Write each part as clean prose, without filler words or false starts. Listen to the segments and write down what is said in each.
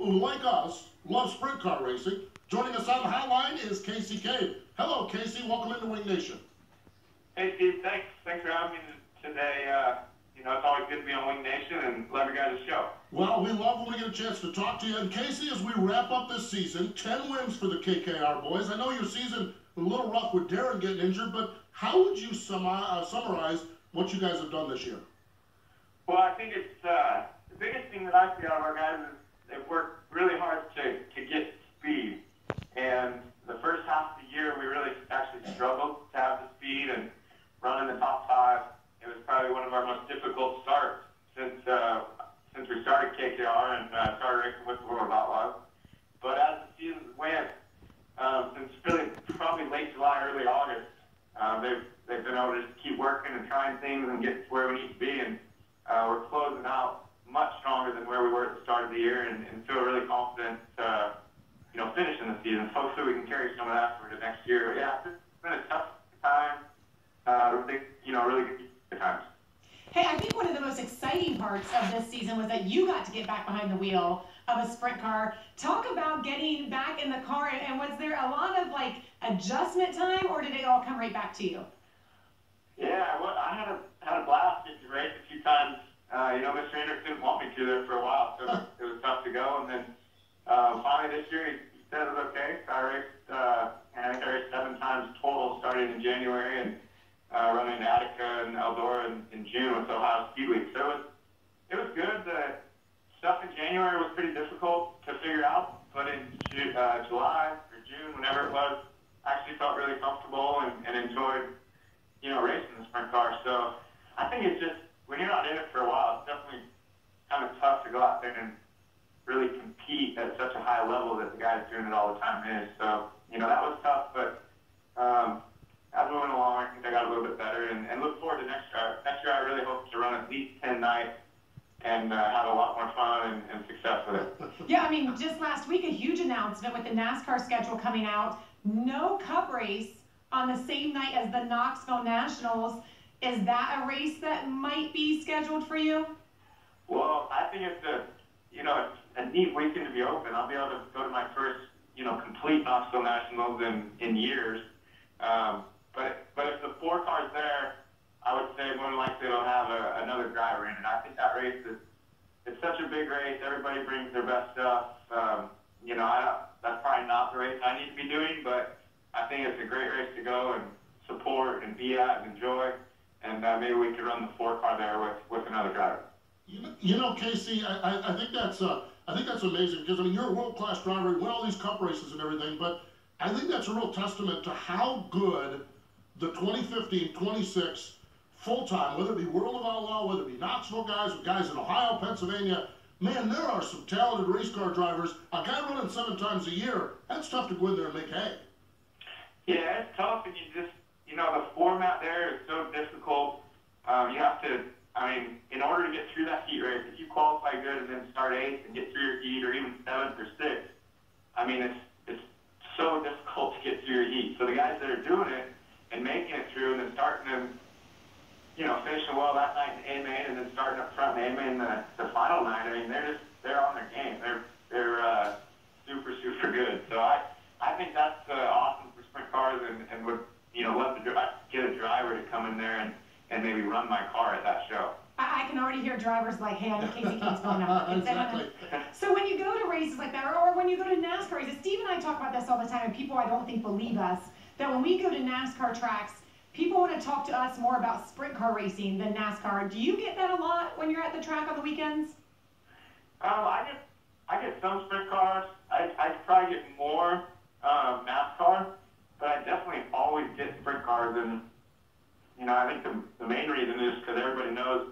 who, like us, love sprint car racing. Joining us on the hotline is Kasey. Hello, Kasey. Welcome into Wing Nation. Hey, Steve. Thanks for having me today. It's always good to be on Wing Nation and love your guys' show. Well, we love when we get a chance to talk to you. And Kasey, as we wrap up this season, 10 wins for the KKR boys. I know your season was a little rough with Darren getting injured, but how would you summarize what you guys have done this year? Well, I think it's the biggest thing that I see out of our guys is they've worked really hard to get speed. And the first half of the year, we really actually struggled to have the speed and run in the top 5. It was probably one of our most difficult starts since we started KKR and started racing with the World of Outlaws. But as the season went, since really probably late July, early August, they've been able to just keep working and trying things and get to where we need to be. And we're closing out much stronger than where we were at the start of the year, and feel really confident, finishing the season. Hopefully we can carry some of that for the next year. Yeah, it's been a tough time. Really good times. Hey, I think one of the most exciting parts of this season was that you got to get back behind the wheel of a sprint car. Talk about getting back in the car, and was there a lot of adjustment time, or did it all come right back to you? Yeah, well, I had a blast getting to race a few times. Mr. Anderson didn't want me to there for a while, so it was tough to go. And then finally this year, he said it was okay. So I think I raced 7 times total, starting in January and running to Attica and Eldora in June with Ohio Speed Week. So it was good. The stuff in January was pretty difficult to figure out, but in July or June, whenever it was, I actually felt really comfortable and enjoyed racing the sprint car. So I think it's just, when you're not in it for a while, it's definitely kind of tough to go out there and really compete at such a high level that the guys doing it all the time is. So, that was tough, but as we went along, I think I got a little bit better and look forward to next year. Next year, I really hope to run at least 10 nights and have a lot more fun and success with it. Yeah, just last week, a huge announcement with the NASCAR schedule coming out. No Cup race on the same night as the Knoxville Nationals. Is that a race that might be scheduled for you? Well, I think it's a neat weekend to be open. I'll be able to go to my first, complete Knoxville Nationals in years. But if the 4 car's there, I would say more than likely it'll have another driver in it. I think that race it's such a big race. Everybody brings their best stuff. That's probably not the race I need to be doing, but I think it's a great race to go and support and be at and enjoy. And maybe we could run the 4 car there with another driver. Kasey, I think that's amazing because you're a world-class driver. You win all these Cup races and everything, but I think that's a real testament to how good the 2015, 26 full-time, whether it be World of Outlaw, whether it be Knoxville guys in Ohio, Pennsylvania. Man, there are some talented race car drivers. A guy running 7 times a year, that's tough to go in there and make hay. Yeah, it's tough, and you just, the format there is so difficult. You have to, in order to get through that heat race, if you qualify good and then start 8th and get through your heat, or even 7th or 6th, it's so difficult to get through your heat. So the guys that are doing it and making it through and then starting to, finishing well that night in A-Main and then starting up front in A-Main the final night, they're on their game. They're super, super good. So I think that's awesome for sprint cars and would, love to get a driver to come in there and maybe run my car at that show. I can already hear drivers like, hey, I know Kasey keeps going up. Exactly. So when you go to races like that, or when you go to NASCAR races, Steve and I talk about this all the time, and people I don't think believe us, that when we go to NASCAR tracks, people want to talk to us more about sprint car racing than NASCAR. Do you get that a lot when you're at the track on the weekends? I get some sprint cars. I probably get more NASCAR, but I definitely always get sprint cars. And, I think the main reason is because everybody knows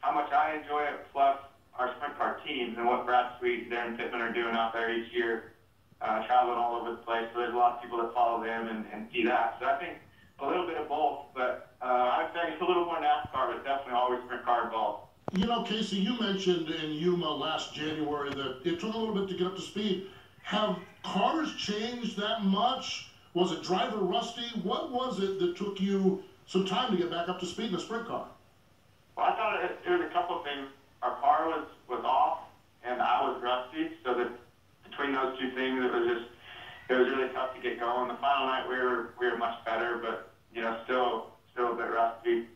how much I enjoy it, plus our sprint car teams and what Brad Sweet and Darren Pittman are doing out there each year, traveling all over the place. So there's a lot of people that follow them and see that. So I think a little bit of both, but I would say it's a little more NASCAR, but definitely always sprint car involved. Kasey, you mentioned in Yuma last January that it took a little bit to get up to speed. Have cars changed that much? Was it driver rusty? What was it that took you some time to get back up to speed in a sprint car? Well, I thought it was a couple of things. Our car was off, and I was rusty, so that those two things, it was really tough to get going. The final night we were much better, but still a bit rusty.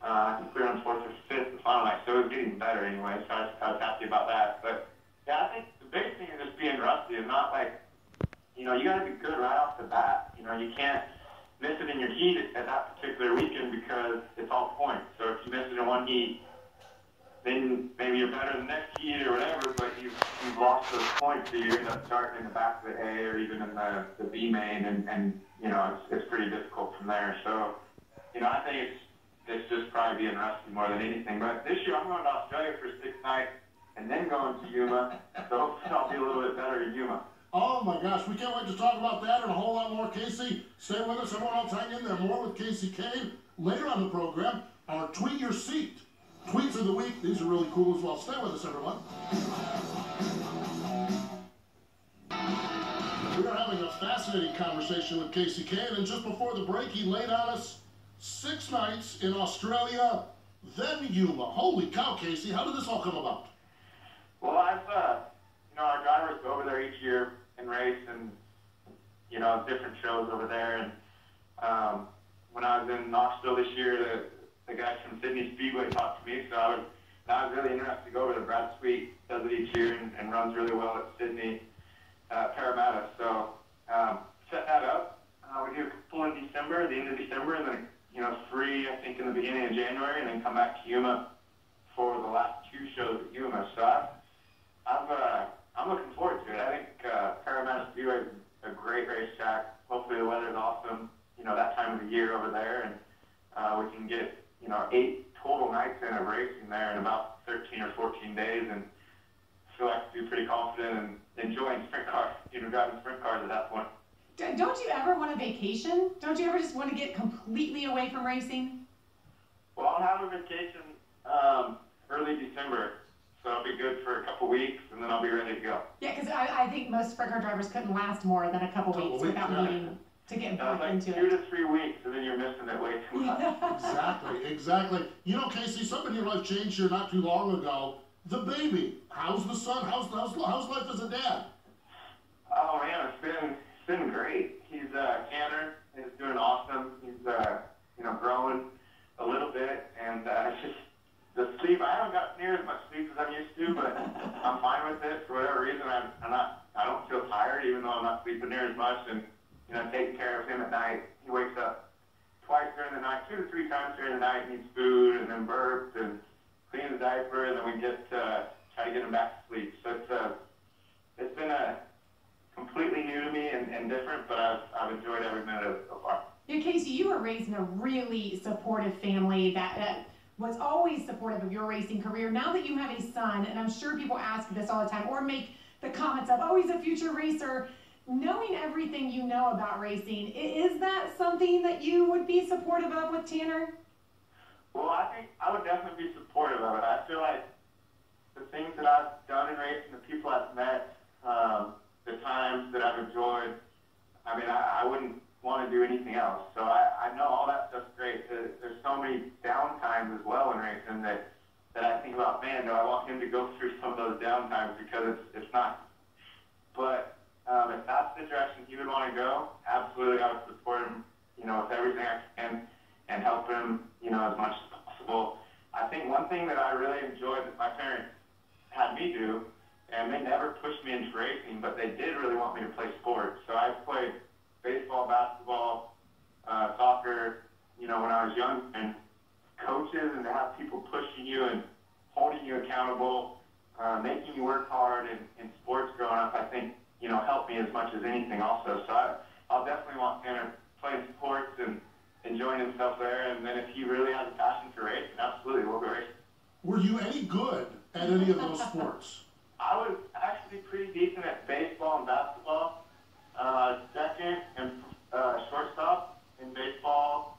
I think we were on 4th or 5th the final night, so it was getting better anyway. So I was happy about that. But yeah, I think the big thing is just being rusty and not like, you got to be good right off the bat. You can't miss it in your heat at that particular weekend because it's all points. So if you miss it in one heat, then maybe you're better the next heat or whatever, but you've lost those points, so you end up starting in the back of the A or even in the B main, and it's pretty difficult from there. So, I think it's just probably being rusty more than anything. But this year I'm going to Australia for 6 nights and then going to Yuma, so hopefully I'll be a little bit better in Yuma. Oh my gosh, we can't wait to talk about that and a whole lot more. Kasey, stay with us. Everyone else hang in there. More with Kasey Kahne later on the program. Our Tweet Your Seat. Tweets of the week. These are really cool as well. Stay with us, everyone. We are having a fascinating conversation with Kasey Kahne, and just before the break, he laid on us 6 nights in Australia, then Yuma. Holy cow, Kasey, how did this all come about? Well, our drivers go over there each year and race, and different shows over there. And when I was in Knoxville this year, the guys from Sydney Speedway talked to me, so I was really interested to go over there. Brad Sweet does it each year and runs really well at Sydney Parramatta. So set that up. We do a couple in December, the end of December, and then 3 I think in the beginning of January, and then come back to Yuma for the last 2 shows at Yuma. So I'm looking forward to it. I think Parramatta Speedway is a great racetrack. Hopefully the weather's awesome, that time of the year over there, and we can get 8 total nights in of racing there in about 13 or 14 days, and feel like I'd be pretty confident and enjoying sprint cars, driving sprint cars at that point. Don't you ever want a vacation? Don't you ever just want to get completely away from racing? Well, I'll have a vacation early December, so I'll be good for a couple weeks, and then I'll be ready to go. Yeah, because I think most sprint car drivers couldn't last more than a couple weeks without needing to get back into 2 to 3 weeks, and then you're missing it way too much. Exactly. Kasey, something in your life changed here not too long ago. The baby. How's the son? How's life as a dad? Oh man, it's been great. He's Tanner is doing awesome. He's growing a little bit, and it's just the sleep. I haven't got near as much sleep as I'm used to, but I'm fine with it for whatever reason. I don't feel tired, even though I'm not sleeping near as much, and taking care of him at night. He wakes up twice during the night, 2 to 3 times during the night, needs food, and then burps and cleans the diaper, and then we try to get him back to sleep. So it's been completely new to me and different, but I've enjoyed every minute of it so far. Yeah, Kasey, you were raised in a really supportive family that was always supportive of your racing career. Now that you have a son, and I'm sure people ask this all the time, or make the comments of, oh, he's a future racer. Knowing everything you know about racing, is that something that you would be supportive of with Tanner? Well, I think I would definitely be supportive of it. I feel like the things that I've done in racing, the people I've met, the times that I've enjoyed, I wouldn't want to do anything else. So I know all that stuff's great. There's so many down times as well in racing that I think about, man, do I want him to go through some of those down times, because it's not. But if that's the direction he would want to go, absolutely I would support him, with everything I can and help him, as much as possible. I think one thing that I really enjoyed that my parents had me do, and they never pushed me into racing, but they did really want me to play sports. So I played baseball, basketball, soccer, when I was young, and coaches, and to have people pushing you and holding you accountable, making you work hard in sports growing up, I think, helped me as much as anything also. So I'll definitely want Tanner playing sports and enjoying himself there, and then if he really has a passion for racing, absolutely, we'll go racing. Were you any good at any of those sports? I was actually pretty decent at baseball and basketball. Second and shortstop in baseball,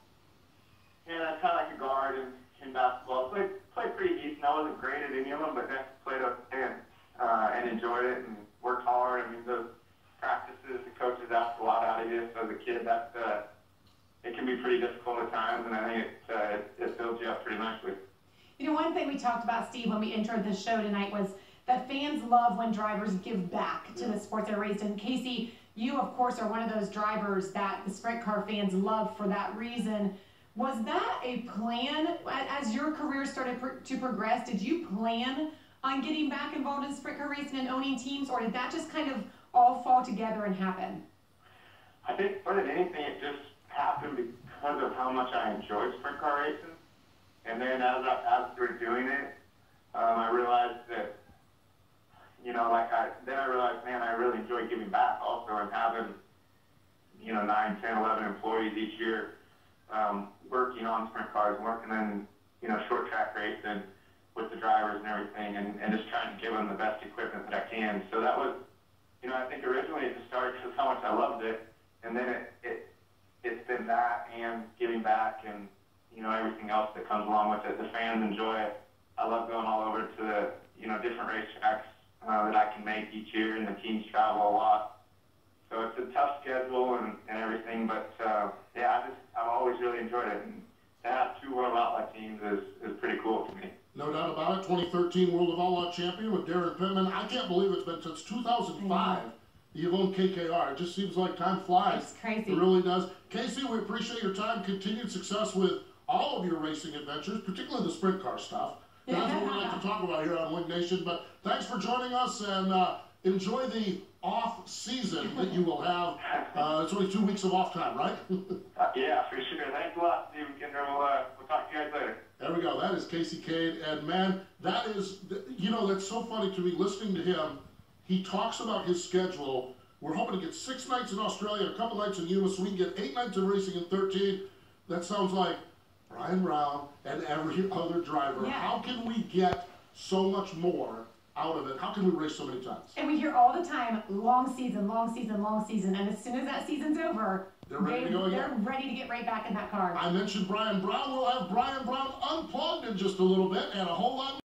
and kind of like a guard in basketball. Played pretty decent. I wasn't great at any of them, but definitely played okay and enjoyed it and worked hard. Those practices, the coaches ask a lot out of you. So as a kid, it can be pretty difficult at times, and I think it builds you up pretty nicely. One thing we talked about, Steve, when we entered the show tonight was that fans love when drivers give back to the sports they're raised in. Kasey, you, of course, are one of those drivers that the sprint car fans love for that reason. Was that a plan as your career started to progress? Did you plan on getting back involved in sprint car racing and owning teams, or did that just kind of all fall together and happen? I think more than anything, it just happened because of how much I enjoyed sprint car racing. And then as I started doing it, I realized that, then I realized, man, I really enjoy giving back also, and having, 9, 10, 11 employees each year working on sprint cars, working in, short track racing with the drivers and everything, and just trying to give them the best equipment that I can. So that was, I think originally it just started because how much I loved it, and then it's been that and giving back and, everything else that comes along with it. The fans enjoy it. I love going all over to the, different racetracks that I can make each year, and the teams travel a lot. So it's a tough schedule and everything, but I've always really enjoyed it. And to have 2 World Outlaw teams is pretty cool to me. No doubt about it. 2013 World of Outlaw champion with Darren Pittman. I can't believe it's been since 2005 you've owned KKR. It just seems like time flies. It's crazy. It really does. Kasey, we appreciate your time. Continued success with all of your racing adventures, particularly the sprint car stuff. That's what we like to talk about here on Wing Nation. But thanks for joining us, and enjoy the off season that you will have. It's only 2 weeks of off time, right? Yeah, for sure. Thanks a lot, Steve Kinder. We'll talk to you guys later. There we go. That is Kasey Kahne. And man, that is, that's so funny to me listening to him. He talks about his schedule. We're hoping to get 6 nights in Australia, a couple nights in Yuma, so we can get 8 nights of racing in 13. That sounds like Brian Brown and every other driver. Yeah. How can we get so much more out of it? How can we race so many times? And we hear all the time, long season, long season, long season. And as soon as that season's over, they're ready to go again. They're ready to get right back in that car. I mentioned Brian Brown. We'll have Brian Brown unplugged in just a little bit and a whole lot more.